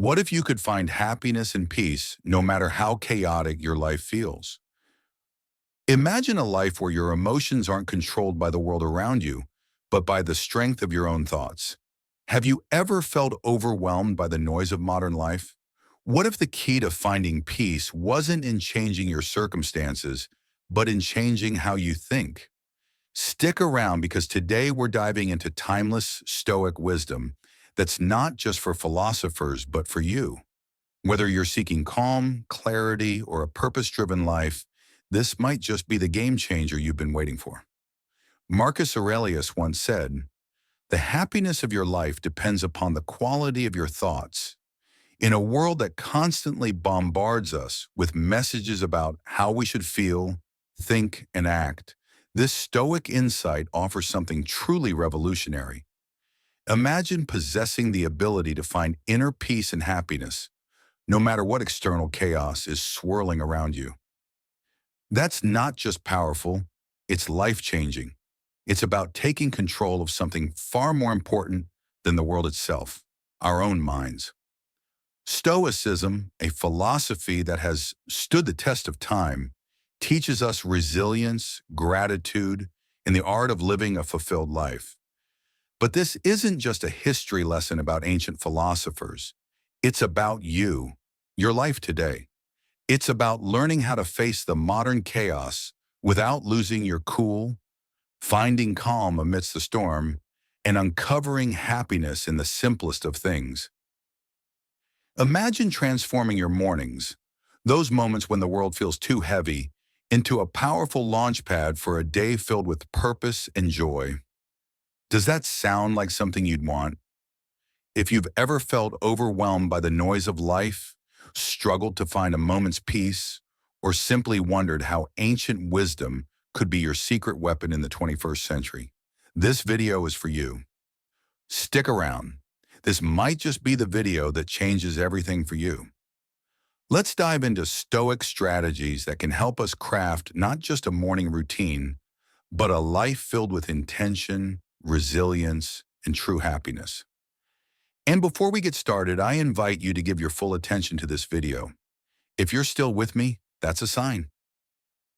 What if you could find happiness and peace no matter how chaotic your life feels? Imagine a life where your emotions aren't controlled by the world around you, but by the strength of your own thoughts. Have you ever felt overwhelmed by the noise of modern life? What if the key to finding peace wasn't in changing your circumstances, but in changing how you think? Stick around because today we're diving into timeless Stoic wisdom that's not just for philosophers, but for you. Whether you're seeking calm, clarity, or a purpose-driven life, this might just be the game changer you've been waiting for. Marcus Aurelius once said, "The happiness of your life depends upon the quality of your thoughts." In a world that constantly bombards us with messages about how we should feel, think, and act, this Stoic insight offers something truly revolutionary. Imagine possessing the ability to find inner peace and happiness, no matter what external chaos is swirling around you. That's not just powerful, it's life-changing. It's about taking control of something far more important than the world itself, our own minds. Stoicism, a philosophy that has stood the test of time, teaches us resilience, gratitude, and the art of living a fulfilled life. But this isn't just a history lesson about ancient philosophers. It's about you, your life today. It's about learning how to face the modern chaos without losing your cool, finding calm amidst the storm, and uncovering happiness in the simplest of things. Imagine transforming your mornings, those moments when the world feels too heavy, into a powerful launchpad for a day filled with purpose and joy. Does that sound like something you'd want? If you've ever felt overwhelmed by the noise of life, struggled to find a moment's peace, or simply wondered how ancient wisdom could be your secret weapon in the 21st century, this video is for you. Stick around. This might just be the video that changes everything for you. Let's dive into Stoic strategies that can help us craft not just a morning routine, but a life filled with intention, resilience, and true happiness. And before we get started, I invite you to give your full attention to this video. If you're still with me, that's a sign.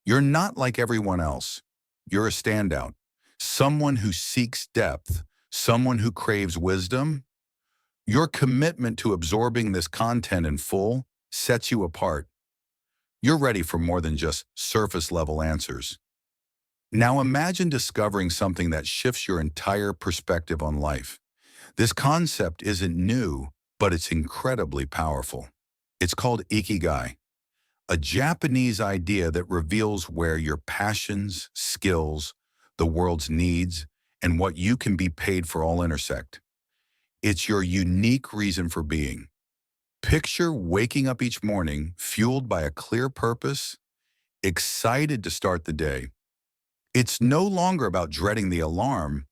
You're not like everyone else. You're a standout. Someone who seeks depth, someone who craves wisdom. Your commitment to absorbing this content in full sets you apart. You're ready for more than just surface-level answers. Now imagine discovering something that shifts your entire perspective on life. This concept isn't new, but it's incredibly powerful. It's called ikigai, a Japanese idea that reveals where your passions, skills, the world's needs, and what you can be paid for all intersect. It's your unique reason for being. Picture waking up each morning fueled by a clear purpose, excited to start the day. It's no longer about dreading the alarm.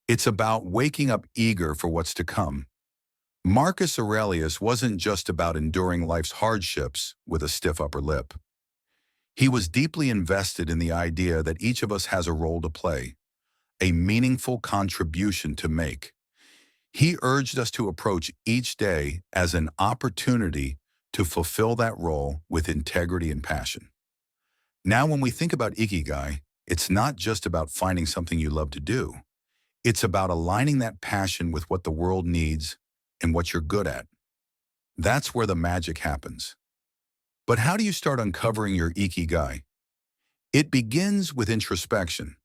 It's about waking up eager for what's to come. Marcus Aurelius wasn't just about enduring life's hardships with a stiff upper lip. He was deeply invested in the idea that each of us has a role to play, a meaningful contribution to make. He urged us to approach each day as an opportunity to fulfill that role with integrity and passion. Now, when we think about ikigai, it's not just about finding something you love to do. It's about aligning that passion with what the world needs and what you're good at. That's where the magic happens. But how do you start uncovering your ikigai? It begins with introspection.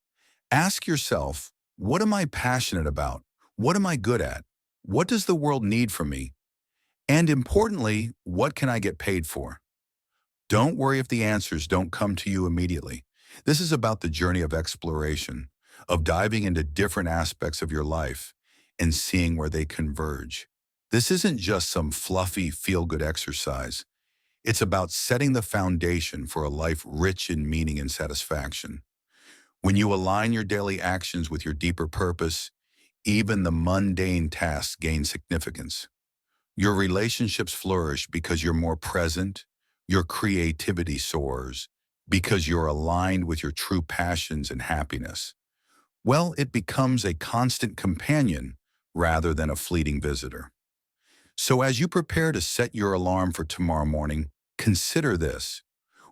Ask yourself, what am I passionate about? What am I good at? What does the world need from me? And importantly, what can I get paid for? Don't worry if the answers don't come to you immediately. This is about the journey of exploration, of diving into different aspects of your life and seeing where they converge. This isn't just some fluffy, feel-good exercise. It's about setting the foundation for a life rich in meaning and satisfaction. When you align your daily actions with your deeper purpose, even the mundane tasks gain significance. Your relationships flourish because you're more present, your creativity soars, because you're aligned with your true passions and happiness. Well, it becomes a constant companion rather than a fleeting visitor. So as you prepare to set your alarm for tomorrow morning, consider this.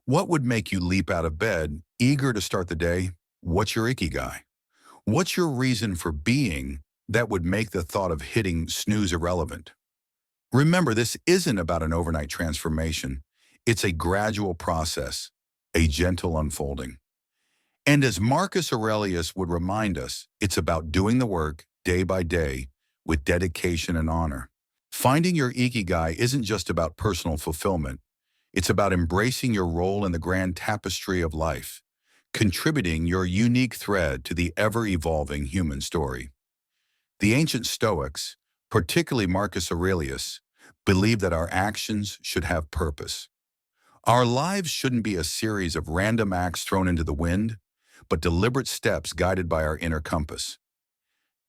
What would make you leap out of bed, eager to start the day? What's your ikigai? What's your reason for being that would make the thought of hitting snooze irrelevant? Remember, this isn't about an overnight transformation. It's a gradual process, a gentle unfolding. And as Marcus Aurelius would remind us, it's about doing the work day by day with dedication and honor. Finding your ikigai isn't just about personal fulfillment. It's about embracing your role in the grand tapestry of life, contributing your unique thread to the ever-evolving human story. The ancient Stoics, particularly Marcus Aurelius, believed that our actions should have purpose. Our lives shouldn't be a series of random acts thrown into the wind, but deliberate steps guided by our inner compass.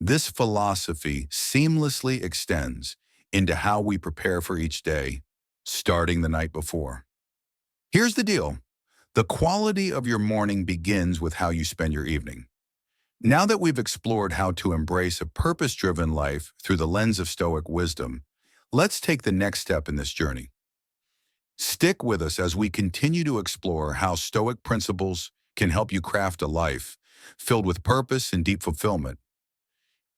This philosophy seamlessly extends into how we prepare for each day, starting the night before. Here's the deal. The quality of your morning begins with how you spend your evening. Now that we've explored how to embrace a purpose-driven life through the lens of Stoic wisdom, let's take the next step in this journey. Stick with us as we continue to explore how Stoic principles can help you craft a life filled with purpose and deep fulfillment.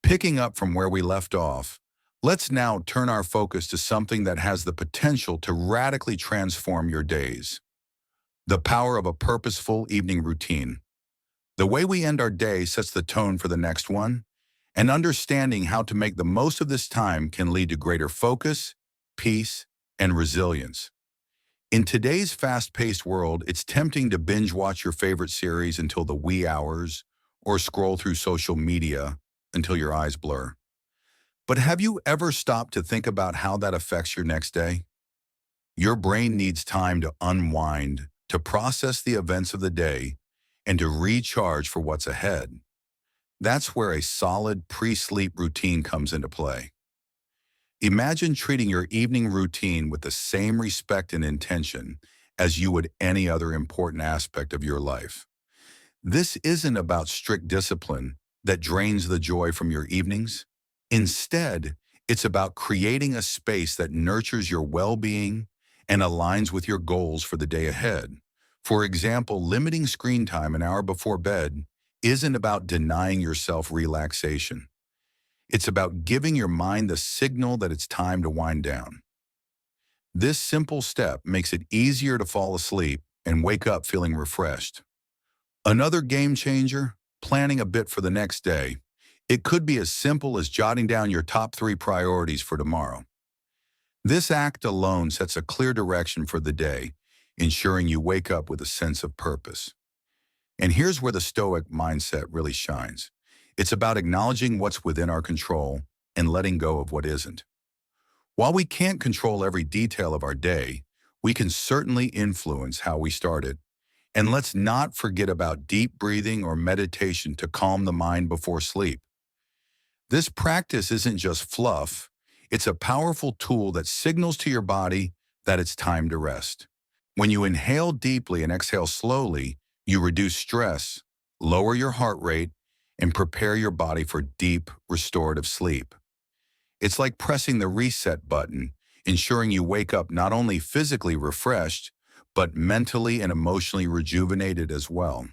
Picking up from where we left off, let's now turn our focus to something that has the potential to radically transform your days. The power of a purposeful evening routine. The way we end our day sets the tone for the next one, and understanding how to make the most of this time can lead to greater focus, peace, and resilience. In today's fast-paced world, it's tempting to binge-watch your favorite series until the wee hours or scroll through social media until your eyes blur. But have you ever stopped to think about how that affects your next day? Your brain needs time to unwind, to process the events of the day, and to recharge for what's ahead. That's where a solid pre-sleep routine comes into play. Imagine treating your evening routine with the same respect and intention as you would any other important aspect of your life. This isn't about strict discipline that drains the joy from your evenings. Instead, it's about creating a space that nurtures your well-being and aligns with your goals for the day ahead. For example, limiting screen time an hour before bed isn't about denying yourself relaxation. It's about giving your mind the signal that it's time to wind down. This simple step makes it easier to fall asleep and wake up feeling refreshed. Another game changer, planning a bit for the next day. It could be as simple as jotting down your top 3 priorities for tomorrow. This act alone sets a clear direction for the day, ensuring you wake up with a sense of purpose. And here's where the Stoic mindset really shines. It's about acknowledging what's within our control and letting go of what isn't. While we can't control every detail of our day, we can certainly influence how we start it. And let's not forget about deep breathing or meditation to calm the mind before sleep. This practice isn't just fluff, it's a powerful tool that signals to your body that it's time to rest. When you inhale deeply and exhale slowly, you reduce stress, lower your heart rate, and prepare your body for deep, restorative sleep. It's like pressing the reset button, ensuring you wake up not only physically refreshed, but mentally and emotionally rejuvenated as well.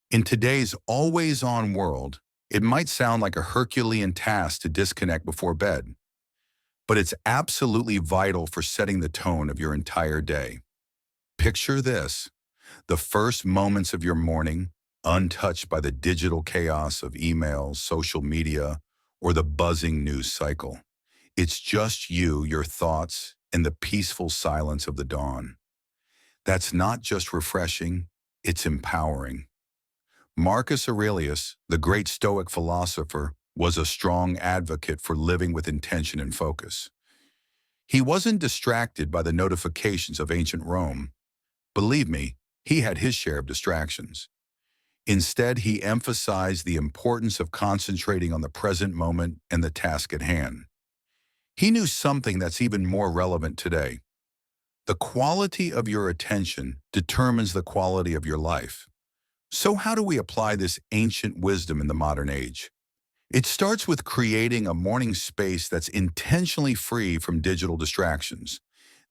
In today's always-on world, it might sound like a Herculean task to disconnect before bed, but it's absolutely vital for setting the tone of your entire day. Picture this: the first moments of your morning, untouched by the digital chaos of emails, social media, or the buzzing news cycle. It's just you, your thoughts, and the peaceful silence of the dawn. That's not just refreshing, it's empowering. Marcus Aurelius, the great Stoic philosopher, was a strong advocate for living with intention and focus. He wasn't distracted by the notifications of ancient Rome. Believe me, he had his share of distractions. Instead, he emphasized the importance of concentrating on the present moment and the task at hand. He knew something that's even more relevant today. The quality of your attention determines the quality of your life. So how do we apply this ancient wisdom in the modern age? It starts with creating a morning space that's intentionally free from digital distractions.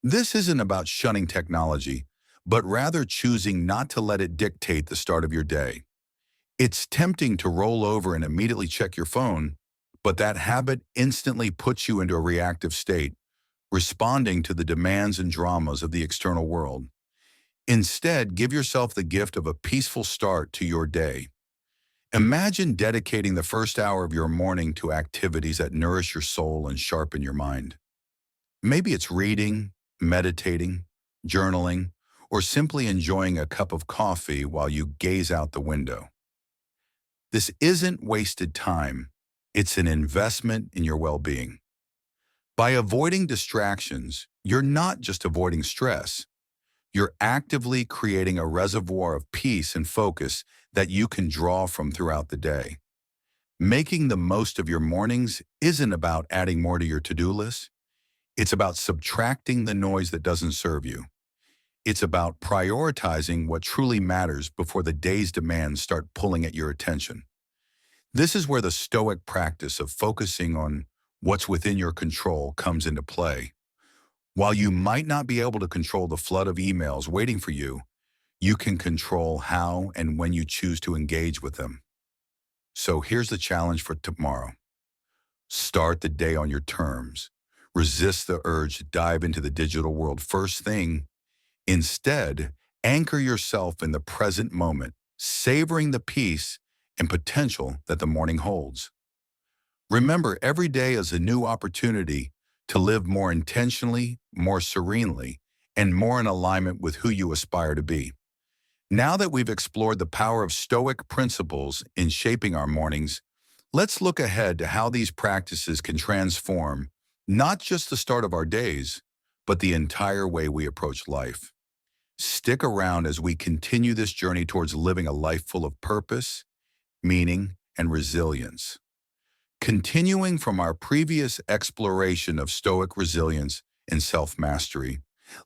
This isn't about shunning technology, but rather choosing not to let it dictate the start of your day. It's tempting to roll over and immediately check your phone, but that habit instantly puts you into a reactive state, responding to the demands and dramas of the external world. Instead, give yourself the gift of a peaceful start to your day. Imagine dedicating the first hour of your morning to activities that nourish your soul and sharpen your mind. Maybe it's reading, meditating, journaling, or simply enjoying a cup of coffee while you gaze out the window. This isn't wasted time. It's an investment in your well-being. By avoiding distractions, you're not just avoiding stress. You're actively creating a reservoir of peace and focus that you can draw from throughout the day. Making the most of your mornings isn't about adding more to your to-do list. It's about subtracting the noise that doesn't serve you. It's about prioritizing what truly matters before the day's demands start pulling at your attention. This is where the Stoic practice of focusing on what's within your control comes into play. While you might not be able to control the flood of emails waiting for you, you can control how and when you choose to engage with them. So here's the challenge for tomorrow. Start the day on your terms. Resist the urge to dive into the digital world first thing. Instead, anchor yourself in the present moment, savoring the peace and potential that the morning holds. Remember, every day is a new opportunity to live more intentionally, more serenely, and more in alignment with who you aspire to be. Now that we've explored the power of Stoic principles in shaping our mornings, let's look ahead to how these practices can transform not just the start of our days, but the entire way we approach life. Stick around as we continue this journey towards living a life full of purpose, meaning, and resilience. Continuing from our previous exploration of Stoic resilience and self-mastery,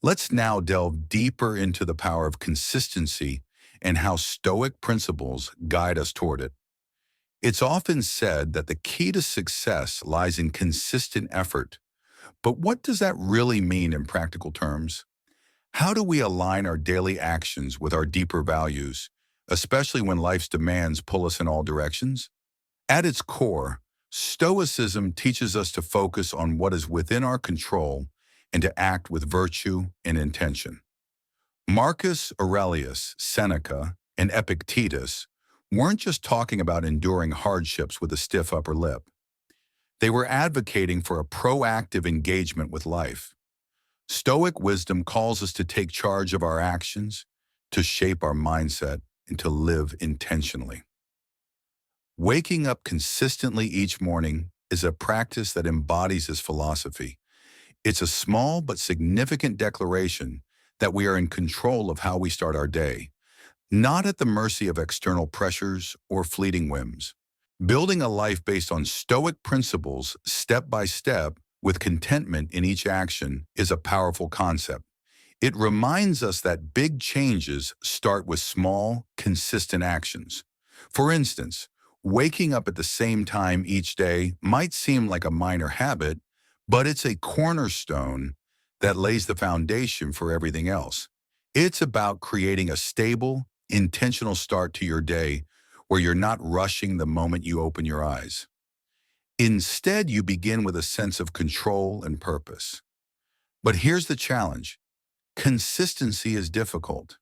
let's now delve deeper into the power of consistency and how Stoic principles guide us toward it. It's often said that the key to success lies in consistent effort, but what does that really mean in practical terms? How do we align our daily actions with our deeper values, especially when life's demands pull us in all directions? At its core, Stoicism teaches us to focus on what is within our control and to act with virtue and intention. Marcus Aurelius, Seneca, and Epictetus weren't just talking about enduring hardships with a stiff upper lip. They were advocating for a proactive engagement with life. Stoic wisdom calls us to take charge of our actions, to shape our mindset, and to live intentionally. Waking up consistently each morning is a practice that embodies this philosophy. It's a small but significant declaration that we are in control of how we start our day, not at the mercy of external pressures or fleeting whims. Building a life based on Stoic principles step by step with contentment in each action is a powerful concept. It reminds us that big changes start with small, consistent actions. For instance, waking up at the same time each day might seem like a minor habit, but it's a cornerstone that lays the foundation for everything else. It's about creating a stable, intentional start to your day where you're not rushing the moment you open your eyes. Instead, you begin with a sense of control and purpose. But here's the challenge. Consistency is difficult.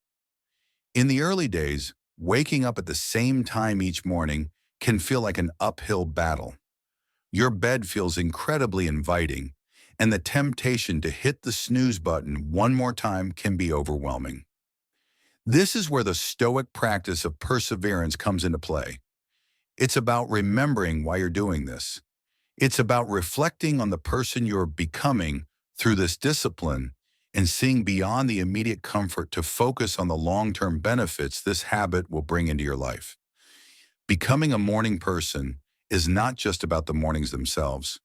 In the early days, waking up at the same time each morning can feel like an uphill battle. Your bed feels incredibly inviting, and the temptation to hit the snooze button one more time can be overwhelming. This is where the Stoic practice of perseverance comes into play. It's about remembering why you're doing this. It's about reflecting on the person you're becoming through this discipline and seeing beyond the immediate comfort to focus on the long-term benefits this habit will bring into your life. Becoming a morning person is not just about the mornings themselves.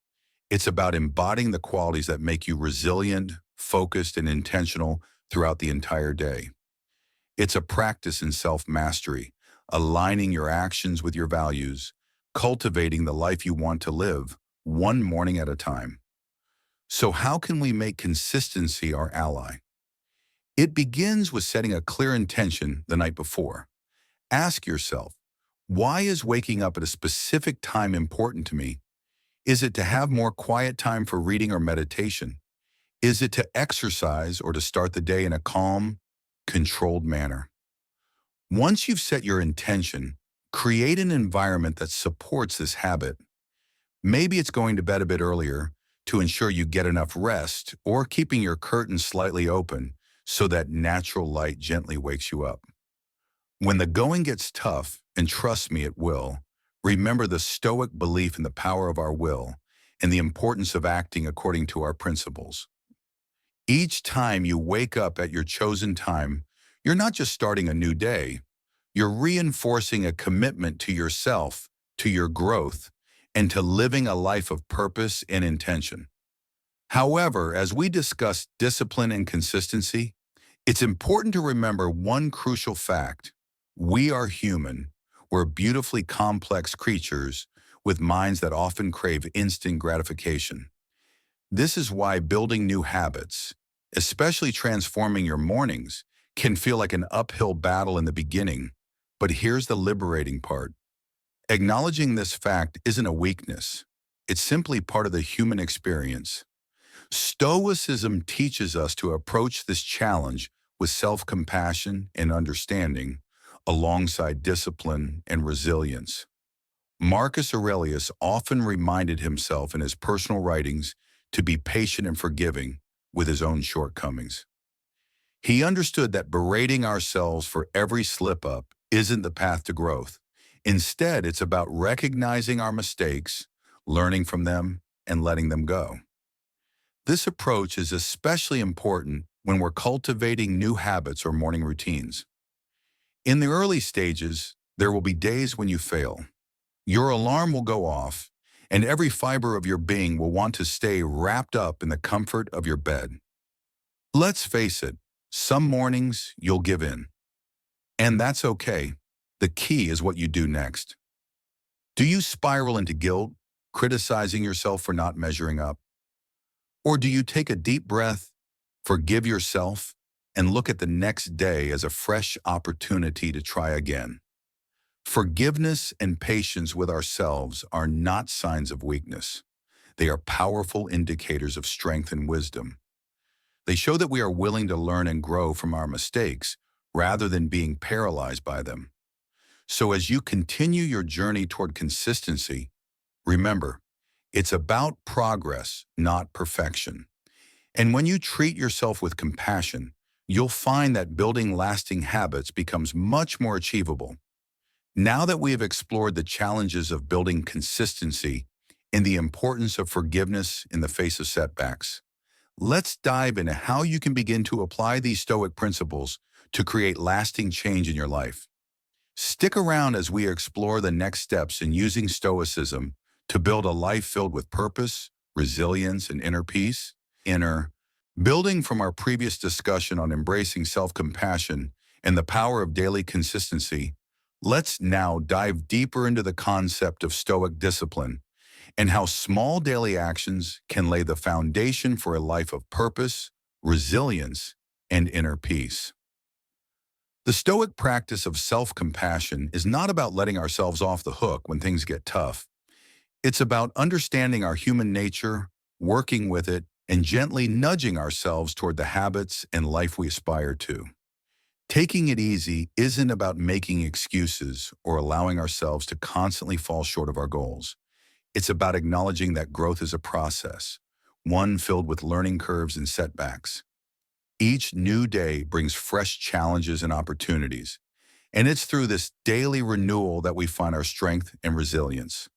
It's about embodying the qualities that make you resilient, focused, and intentional throughout the entire day. It's a practice in self-mastery, aligning your actions with your values, cultivating the life you want to live, one morning at a time. So how can we make consistency our ally? It begins with setting a clear intention the night before. Ask yourself, why is waking up at a specific time important to me? Is it to have more quiet time for reading or meditation? Is it to exercise or to start the day in a calm, controlled manner? Once you've set your intention, create an environment that supports this habit. Maybe it's going to bed a bit earlier to ensure you get enough rest, or keeping your curtains slightly open so that natural light gently wakes you up. When the going gets tough, and trust me, it will, remember the Stoic belief in the power of our will and the importance of acting according to our principles. Each time you wake up at your chosen time, you're not just starting a new day, you're reinforcing a commitment to yourself, to your growth, and to living a life of purpose and intention. However, as we discuss discipline and consistency, it's important to remember one crucial fact. We are human. We're beautifully complex creatures with minds that often crave instant gratification. This is why building new habits, especially transforming your mornings, can feel like an uphill battle in the beginning. But here's the liberating part. Acknowledging this fact isn't a weakness. It's simply part of the human experience. Stoicism teaches us to approach this challenge with self-compassion and understanding, alongside discipline and resilience. Marcus Aurelius often reminded himself in his personal writings to be patient and forgiving with his own shortcomings. He understood that berating ourselves for every slip-up isn't the path to growth. Instead, it's about recognizing our mistakes, learning from them, and letting them go. This approach is especially important when we're cultivating new habits or morning routines. In the early stages, there will be days when you fail. Your alarm will go off, and every fiber of your being will want to stay wrapped up in the comfort of your bed. Let's face it, some mornings you'll give in. And that's okay. The key is what you do next. Do you spiral into guilt, criticizing yourself for not measuring up? Or do you take a deep breath, forgive yourself, and look at the next day as a fresh opportunity to try again? Forgiveness and patience with ourselves are not signs of weakness. They are powerful indicators of strength and wisdom. They show that we are willing to learn and grow from our mistakes rather than being paralyzed by them. So as you continue your journey toward consistency, remember, it's about progress, not perfection. And when you treat yourself with compassion, you'll find that building lasting habits becomes much more achievable. Now that we have explored the challenges of building consistency and the importance of forgiveness in the face of setbacks, let's dive into how you can begin to apply these Stoic principles to create lasting change in your life. Stick around as we explore the next steps in using Stoicism to build a life filled with purpose, resilience, and inner peace. Building from our previous discussion on embracing self-compassion and the power of daily consistency, let's now dive deeper into the concept of Stoic discipline and how small daily actions can lay the foundation for a life of purpose, resilience, and inner peace. The Stoic practice of self-compassion is not about letting ourselves off the hook when things get tough. It's about understanding our human nature, working with it, and gently nudging ourselves toward the habits and life we aspire to. Taking it easy isn't about making excuses or allowing ourselves to constantly fall short of our goals. It's about acknowledging that growth is a process, one filled with learning curves and setbacks. Each new day brings fresh challenges and opportunities, and it's through this daily renewal that we find our strength and resilience.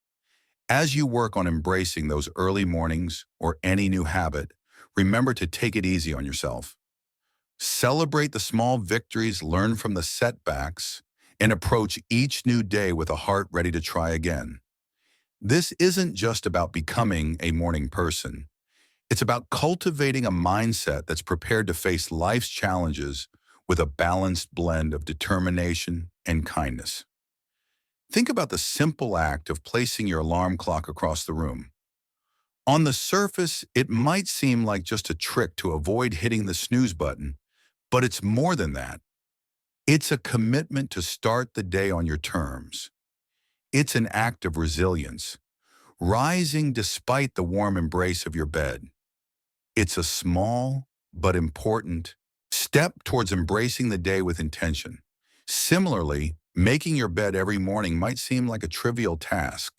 As you work on embracing those early mornings or any new habit, remember to take it easy on yourself. Celebrate the small victories, learn from the setbacks, and approach each new day with a heart ready to try again. This isn't just about becoming a morning person. It's about cultivating a mindset that's prepared to face life's challenges with a balanced blend of determination and kindness. Think about the simple act of placing your alarm clock across the room. On the surface, it might seem like just a trick to avoid hitting the snooze button, but it's more than that. It's a commitment to start the day on your terms. It's an act of resilience, rising despite the warm embrace of your bed. It's a small but important step towards embracing the day with intention. Similarly, making your bed every morning might seem like a trivial task,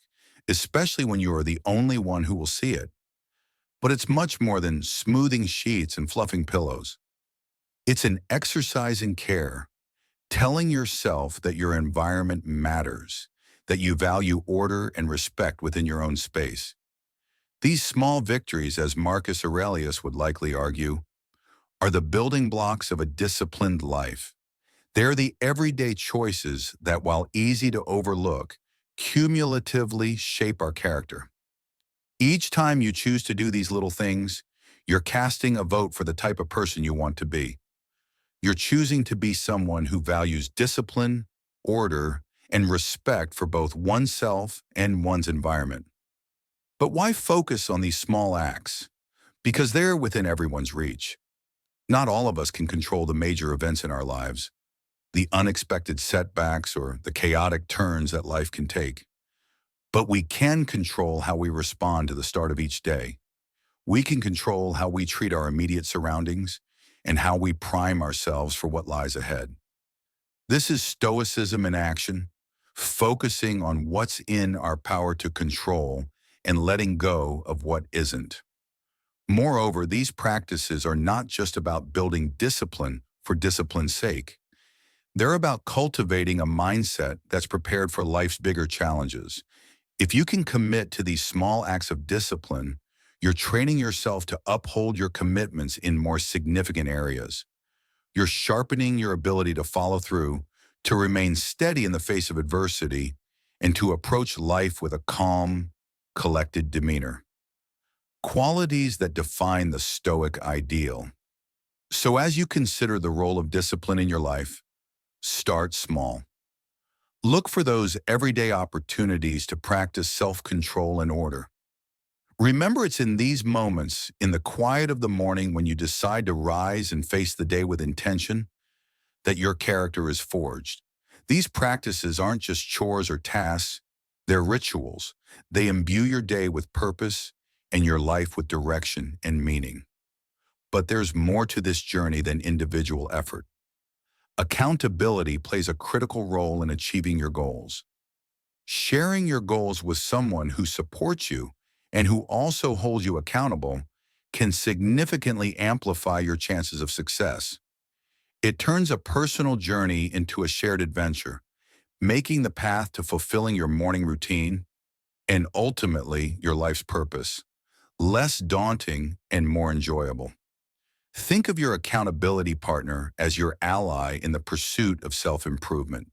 especially when you are the only one who will see it. But it's much more than smoothing sheets and fluffing pillows. It's an exercise in care, telling yourself that your environment matters, that you value order and respect within your own space. These small victories, as Marcus Aurelius would likely argue, are the building blocks of a disciplined life. They're the everyday choices that, while easy to overlook, cumulatively shape our character. Each time you choose to do these little things, you're casting a vote for the type of person you want to be. You're choosing to be someone who values discipline, order, and respect for both oneself and one's environment. But why focus on these small acts? Because they're within everyone's reach. Not all of us can control the major events in our lives, the unexpected setbacks or the chaotic turns that life can take. But we can control how we respond to the start of each day. We can control how we treat our immediate surroundings and how we prime ourselves for what lies ahead. This is Stoicism in action, focusing on what's in our power to control and letting go of what isn't. Moreover, these practices are not just about building discipline for discipline's sake. They're about cultivating a mindset that's prepared for life's bigger challenges. If you can commit to these small acts of discipline, you're training yourself to uphold your commitments in more significant areas. You're sharpening your ability to follow through, to remain steady in the face of adversity, and to approach life with a calm, collected demeanor. Qualities that define the Stoic ideal. So as you consider the role of discipline in your life, start small. Look for those everyday opportunities to practice self-control and order. Remember, it's in these moments, in the quiet of the morning when you decide to rise and face the day with intention, that your character is forged. These practices aren't just chores or tasks, they're rituals. They imbue your day with purpose and your life with direction and meaning. But there's more to this journey than individual effort. Accountability plays a critical role in achieving your goals. Sharing your goals with someone who supports you and who also holds you accountable can significantly amplify your chances of success. It turns a personal journey into a shared adventure, making the path to fulfilling your morning routine and ultimately your life's purpose less daunting and more enjoyable. Think of your accountability partner as your ally in the pursuit of self-improvement.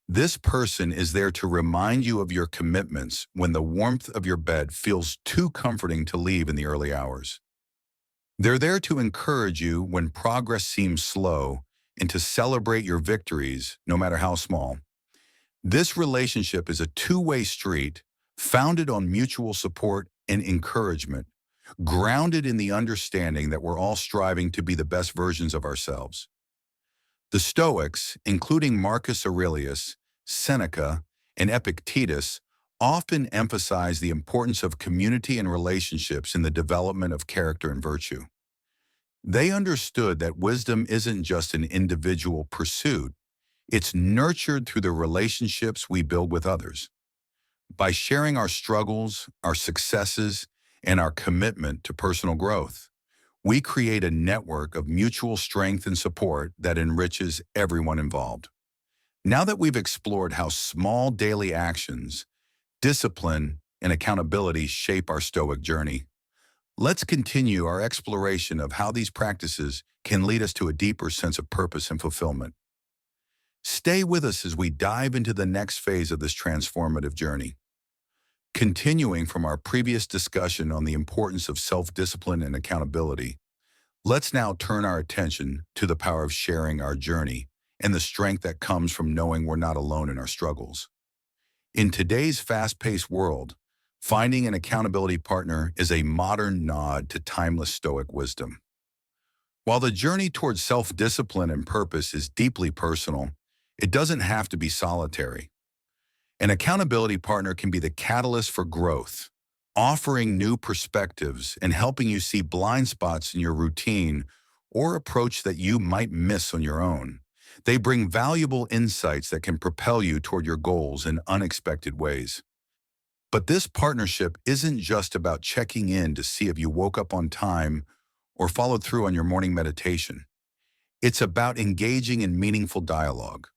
This person is there to remind you of your commitments when the warmth of your bed feels too comforting to leave in the early hours. They're there to encourage you when progress seems slow and to celebrate your victories, no matter how small. This relationship is a two-way street founded on mutual support and encouragement, grounded in the understanding that we're all striving to be the best versions of ourselves. The Stoics, including Marcus Aurelius, Seneca, and Epictetus, often emphasize the importance of community and relationships in the development of character and virtue. They understood that wisdom isn't just an individual pursuit, it's nurtured through the relationships we build with others. By sharing our struggles, our successes, and our commitment to personal growth, we create a network of mutual strength and support that enriches everyone involved. Now that we've explored how small daily actions, discipline, and accountability shape our Stoic journey, let's continue our exploration of how these practices can lead us to a deeper sense of purpose and fulfillment. Stay with us as we dive into the next phase of this transformative journey. Continuing from our previous discussion on the importance of self-discipline and accountability, let's now turn our attention to the power of sharing our journey and the strength that comes from knowing we're not alone in our struggles. In today's fast-paced world, finding an accountability partner is a modern nod to timeless Stoic wisdom. While the journey towards self-discipline and purpose is deeply personal, it doesn't have to be solitary. An accountability partner can be the catalyst for growth, offering new perspectives and helping you see blind spots in your routine or approach that you might miss on your own. They bring valuable insights that can propel you toward your goals in unexpected ways. But this partnership isn't just about checking in to see if you woke up on time or followed through on your morning meditation. It's about engaging in meaningful dialogue,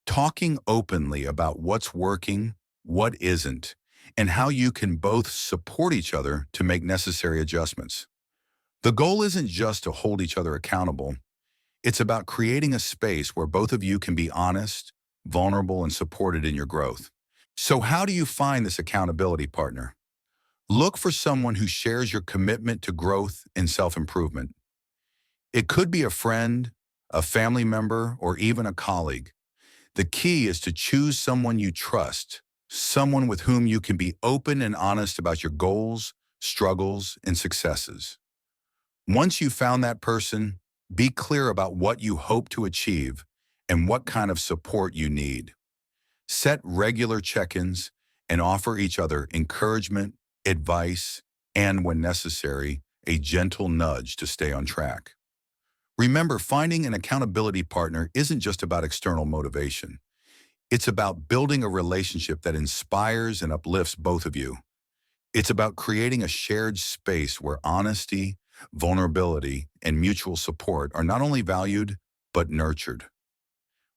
talking openly about what's working, what isn't, and how you can both support each other to make necessary adjustments. The goal isn't just to hold each other accountable. It's about creating a space where both of you can be honest, vulnerable, and supported in your growth. So how do you find this accountability partner? Look for someone who shares your commitment to growth and self-improvement. It could be a friend, a family member, or even a colleague. The key is to choose someone you trust, someone with whom you can be open and honest about your goals, struggles, and successes. Once you've found that person, be clear about what you hope to achieve and what kind of support you need. Set regular check-ins and offer each other encouragement, advice, and, when necessary, a gentle nudge to stay on track. Remember, finding an accountability partner isn't just about external motivation. It's about building a relationship that inspires and uplifts both of you. It's about creating a shared space where honesty, vulnerability, and mutual support are not only valued, but nurtured.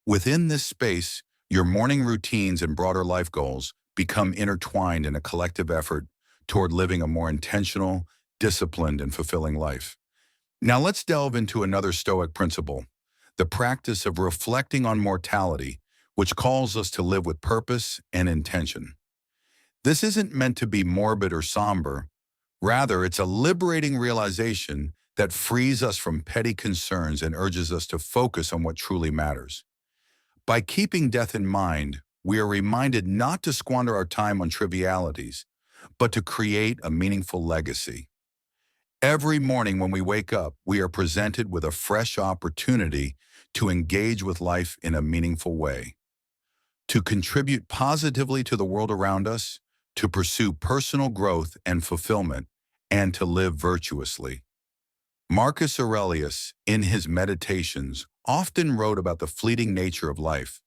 Within this space, your morning routines and broader life goals become intertwined in a collective effort toward living a more intentional, disciplined, and fulfilling life. Now let's delve into another Stoic principle, the practice of reflecting on mortality, which calls us to live with purpose and intention. This isn't meant to be morbid or somber. Rather, it's a liberating realization that frees us from petty concerns and urges us to focus on what truly matters. By keeping death in mind, we are reminded not to squander our time on trivialities, but to create a meaningful legacy. Every morning when we wake up, we are presented with a fresh opportunity to engage with life in a meaningful way, to contribute positively to the world around us, to pursue personal growth and fulfillment, and to live virtuously. Marcus Aurelius, in his Meditations, often wrote about the fleeting nature of life.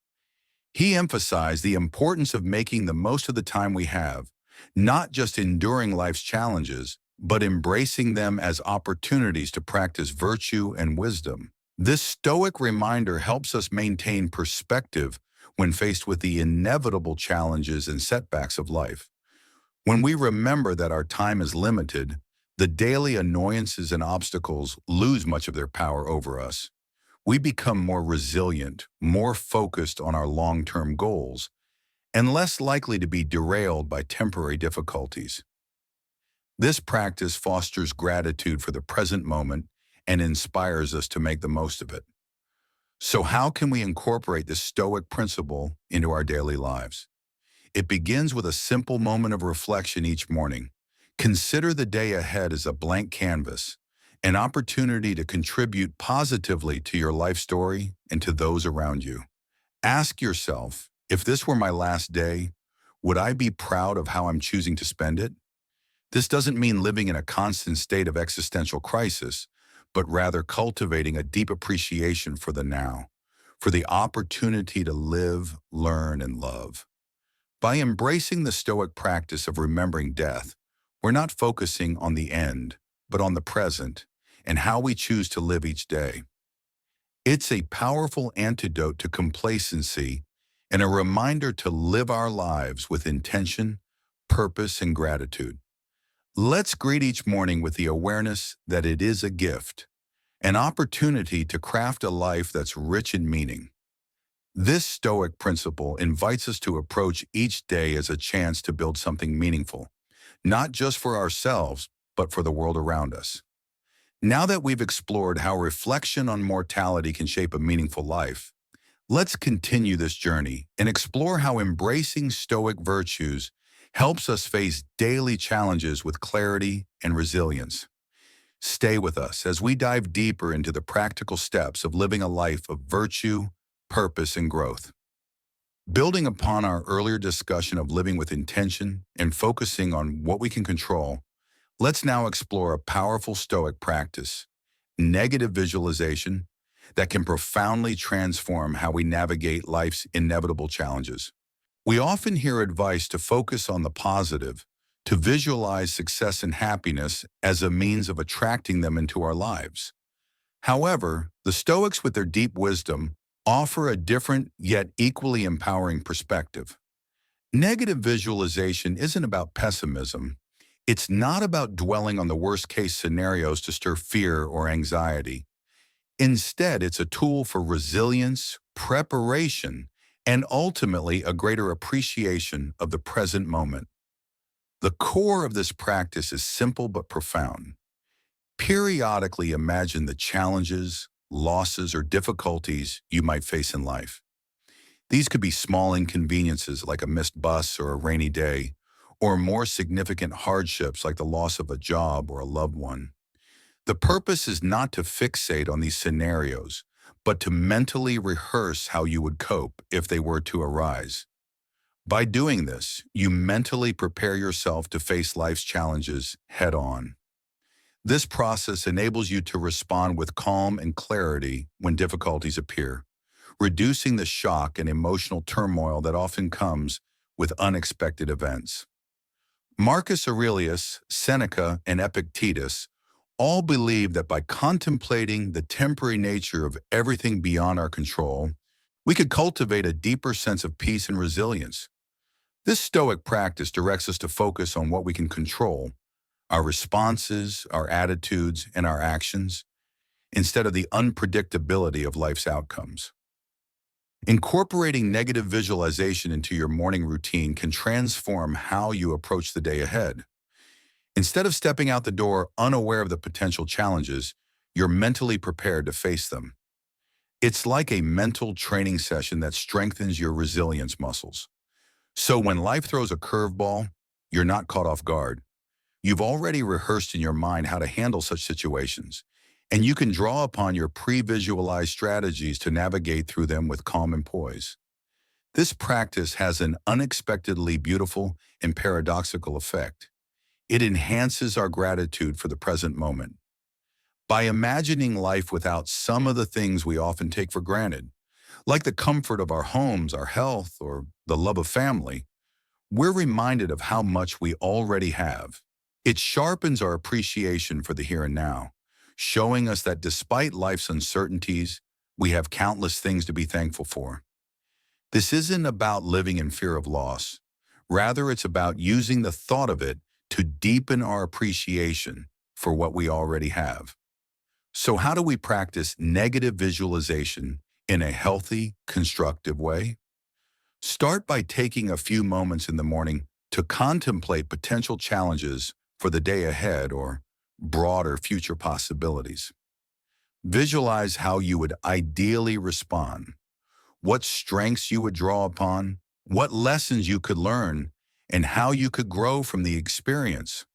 He emphasized the importance of making the most of the time we have, not just enduring life's challenges, but embracing them as opportunities to practice virtue and wisdom. This Stoic reminder helps us maintain perspective when faced with the inevitable challenges and setbacks of life. When we remember that our time is limited, the daily annoyances and obstacles lose much of their power over us. We become more resilient, more focused on our long-term goals, and less likely to be derailed by temporary difficulties. This practice fosters gratitude for the present moment and inspires us to make the most of it. So how can we incorporate this Stoic principle into our daily lives? It begins with a simple moment of reflection each morning. Consider the day ahead as a blank canvas, an opportunity to contribute positively to your life story and to those around you. Ask yourself, if this were my last day, would I be proud of how I'm choosing to spend it? This doesn't mean living in a constant state of existential crisis, but rather cultivating a deep appreciation for the now, for the opportunity to live, learn, and love. By embracing the Stoic practice of remembering death, we're not focusing on the end, but on the present and how we choose to live each day. It's a powerful antidote to complacency and a reminder to live our lives with intention, purpose, and gratitude. Let's greet each morning with the awareness that it is a gift, an opportunity to craft a life that's rich in meaning. This Stoic principle invites us to approach each day as a chance to build something meaningful, not just for ourselves, but for the world around us. Now that we've explored how reflection on mortality can shape a meaningful life, Let's continue this journey and explore how embracing Stoic virtues helps us face daily challenges with clarity and resilience. Stay with us as we dive deeper into the practical steps of living a life of virtue, purpose, and growth. Building upon our earlier discussion of living with intention and focusing on what we can control, let's now explore a powerful Stoic practice, negative visualization, that can profoundly transform how we navigate life's inevitable challenges. We often hear advice to focus on the positive, to visualize success and happiness as a means of attracting them into our lives. However, the Stoics, with their deep wisdom, offer a different yet equally empowering perspective. Negative visualization isn't about pessimism. It's not about dwelling on the worst-case scenarios to stir fear or anxiety. Instead, it's a tool for resilience, preparation, and ultimately a greater appreciation of the present moment. The core of this practice is simple but profound. Periodically imagine the challenges, losses, or difficulties you might face in life. These could be small inconveniences like a missed bus or a rainy day, or more significant hardships like the loss of a job or a loved one. The purpose is not to fixate on these scenarios, but to mentally rehearse how you would cope if they were to arise. By doing this, you mentally prepare yourself to face life's challenges head on. This process enables you to respond with calm and clarity when difficulties appear, reducing the shock and emotional turmoil that often comes with unexpected events. Marcus Aurelius, Seneca, and Epictetus all believe that by contemplating the temporary nature of everything beyond our control, we could cultivate a deeper sense of peace and resilience. This Stoic practice directs us to focus on what we can control, our responses, our attitudes, and our actions, instead of the unpredictability of life's outcomes. Incorporating negative visualization into your morning routine can transform how you approach the day ahead. Instead of stepping out the door unaware of the potential challenges, you're mentally prepared to face them. It's like a mental training session that strengthens your resilience muscles. So when life throws a curveball, you're not caught off guard. You've already rehearsed in your mind how to handle such situations, and you can draw upon your pre-visualized strategies to navigate through them with calm and poise. This practice has an unexpectedly beautiful and paradoxical effect. It enhances our gratitude for the present moment. By imagining life without some of the things we often take for granted, like the comfort of our homes, our health, or the love of family, we're reminded of how much we already have. It sharpens our appreciation for the here and now, showing us that despite life's uncertainties, we have countless things to be thankful for. This isn't about living in fear of loss. Rather, it's about using the thought of it to deepen our appreciation for what we already have. So how do we practice negative visualization in a healthy, constructive way? Start by taking a few moments in the morning to contemplate potential challenges for the day ahead or broader future possibilities. Visualize how you would ideally respond, what strengths you would draw upon, what lessons you could learn, and how you could grow from the experience.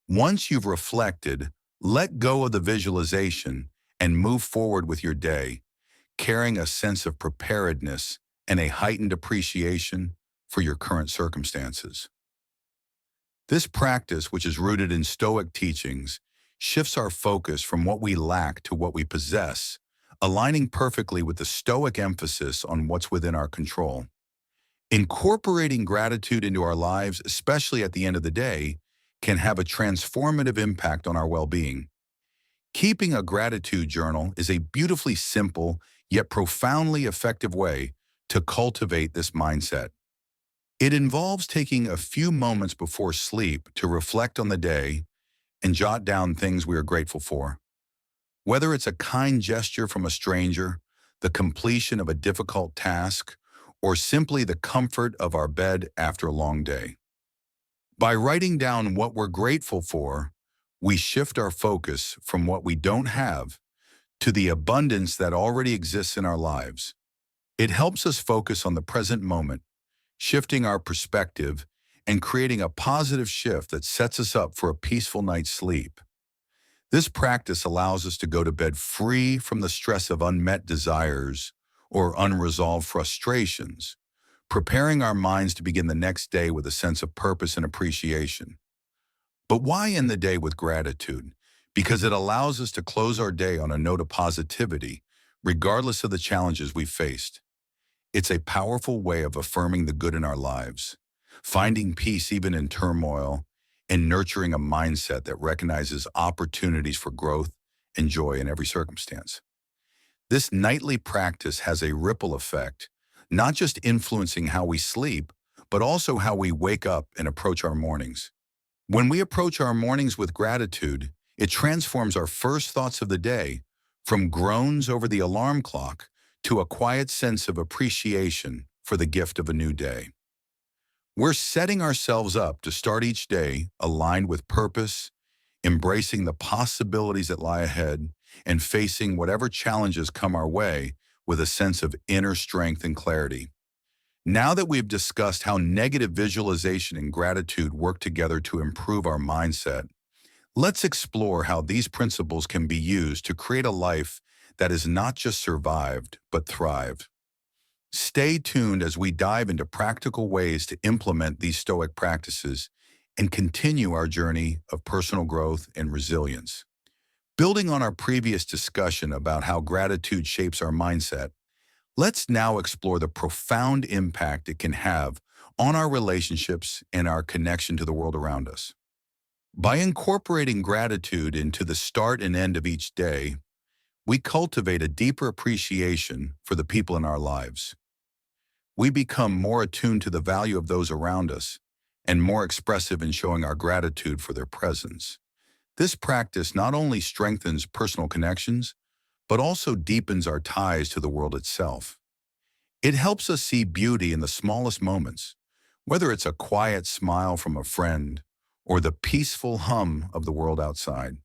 Once you've reflected, let go of the visualization and move forward with your day, carrying a sense of preparedness and a heightened appreciation for your current circumstances. This practice, which is rooted in Stoic teachings, shifts our focus from what we lack to what we possess, aligning perfectly with the Stoic emphasis on what's within our control. Incorporating gratitude into our lives, especially at the end of the day, can have a transformative impact on our well-being. Keeping a gratitude journal is a beautifully simple yet profoundly effective way to cultivate this mindset. It involves taking a few moments before sleep to reflect on the day and jot down things we are grateful for. Whether it's a kind gesture from a stranger, the completion of a difficult task, or simply the comfort of our bed after a long day. By writing down what we're grateful for, we shift our focus from what we don't have to the abundance that already exists in our lives. It helps us focus on the present moment, shifting our perspective and creating a positive shift that sets us up for a peaceful night's sleep. This practice allows us to go to bed free from the stress of unmet desires or unresolved frustrations, preparing our minds to begin the next day with a sense of purpose and appreciation. But why end the day with gratitude? Because it allows us to close our day on a note of positivity, regardless of the challenges we faced. It's a powerful way of affirming the good in our lives, finding peace even in turmoil, and nurturing a mindset that recognizes opportunities for growth and joy in every circumstance. This nightly practice has a ripple effect, not just influencing how we sleep, but also how we wake up and approach our mornings. When we approach our mornings with gratitude, it transforms our first thoughts of the day from groans over the alarm clock to a quiet sense of appreciation for the gift of a new day. We're setting ourselves up to start each day aligned with purpose, embracing the possibilities that lie ahead, and facing whatever challenges come our way with a sense of inner strength and clarity. Now that we've discussed how negative visualization and gratitude work together to improve our mindset, let's explore how these principles can be used to create a life that is not just survived, but thrived. Stay tuned as we dive into practical ways to implement these Stoic practices and continue our journey of personal growth and resilience. Building on our previous discussion about how gratitude shapes our mindset, let's now explore the profound impact it can have on our relationships and our connection to the world around us. By incorporating gratitude into the start and end of each day, we cultivate a deeper appreciation for the people in our lives. We become more attuned to the value of those around us and more expressive in showing our gratitude for their presence. This practice not only strengthens personal connections, but also deepens our ties to the world itself. It helps us see beauty in the smallest moments, whether it's a quiet smile from a friend or the peaceful hum of the world outside.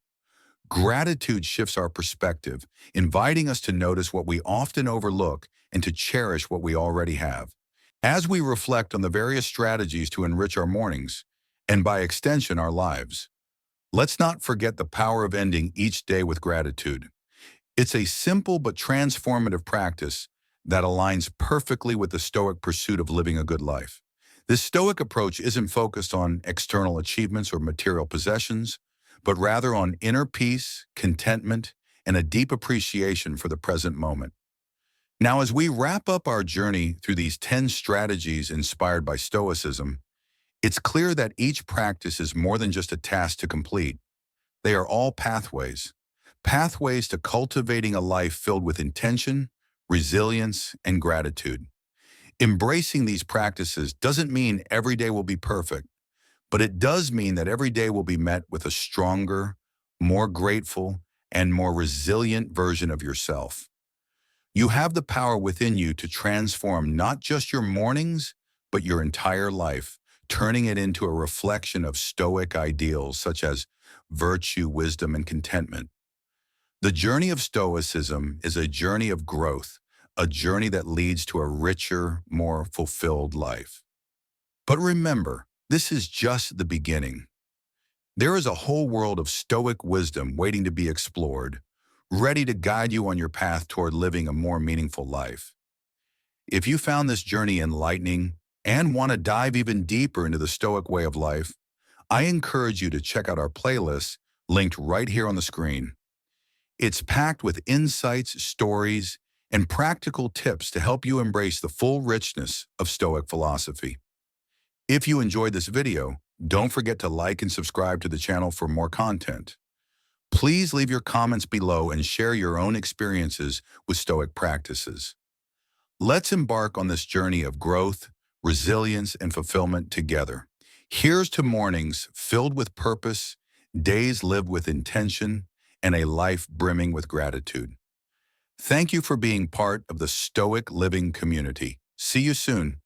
Gratitude shifts our perspective, inviting us to notice what we often overlook and to cherish what we already have. As we reflect on the various strategies to enrich our mornings, and by extension our lives, let's not forget the power of ending each day with gratitude. It's a simple but transformative practice that aligns perfectly with the Stoic pursuit of living a good life. This Stoic approach isn't focused on external achievements or material possessions, but rather on inner peace, contentment, and a deep appreciation for the present moment. Now, as we wrap up our journey through these 10 strategies inspired by Stoicism, it's clear that each practice is more than just a task to complete. They are all pathways to cultivating a life filled with intention, resilience, and gratitude. Embracing these practices doesn't mean every day will be perfect, but it does mean that every day will be met with a stronger, more grateful, and more resilient version of yourself. You have the power within you to transform not just your mornings, but your entire life, turning it into a reflection of Stoic ideals such as virtue, wisdom, and contentment. The journey of Stoicism is a journey of growth, a journey that leads to a richer, more fulfilled life. But remember, this is just the beginning. There is a whole world of Stoic wisdom waiting to be explored, ready to guide you on your path toward living a more meaningful life. If you found this journey enlightening and want to dive even deeper into the Stoic way of life, I encourage you to check out our playlist linked right here on the screen. It's packed with insights, stories, and practical tips to help you embrace the full richness of Stoic philosophy. If you enjoyed this video, don't forget to like and subscribe to the channel for more content. Please leave your comments below and share your own experiences with Stoic practices. Let's embark on this journey of growth, resilience, and fulfillment together. Here's to mornings filled with purpose, days lived with intention, and a life brimming with gratitude. Thank you for being part of the Stoic living community. See you soon.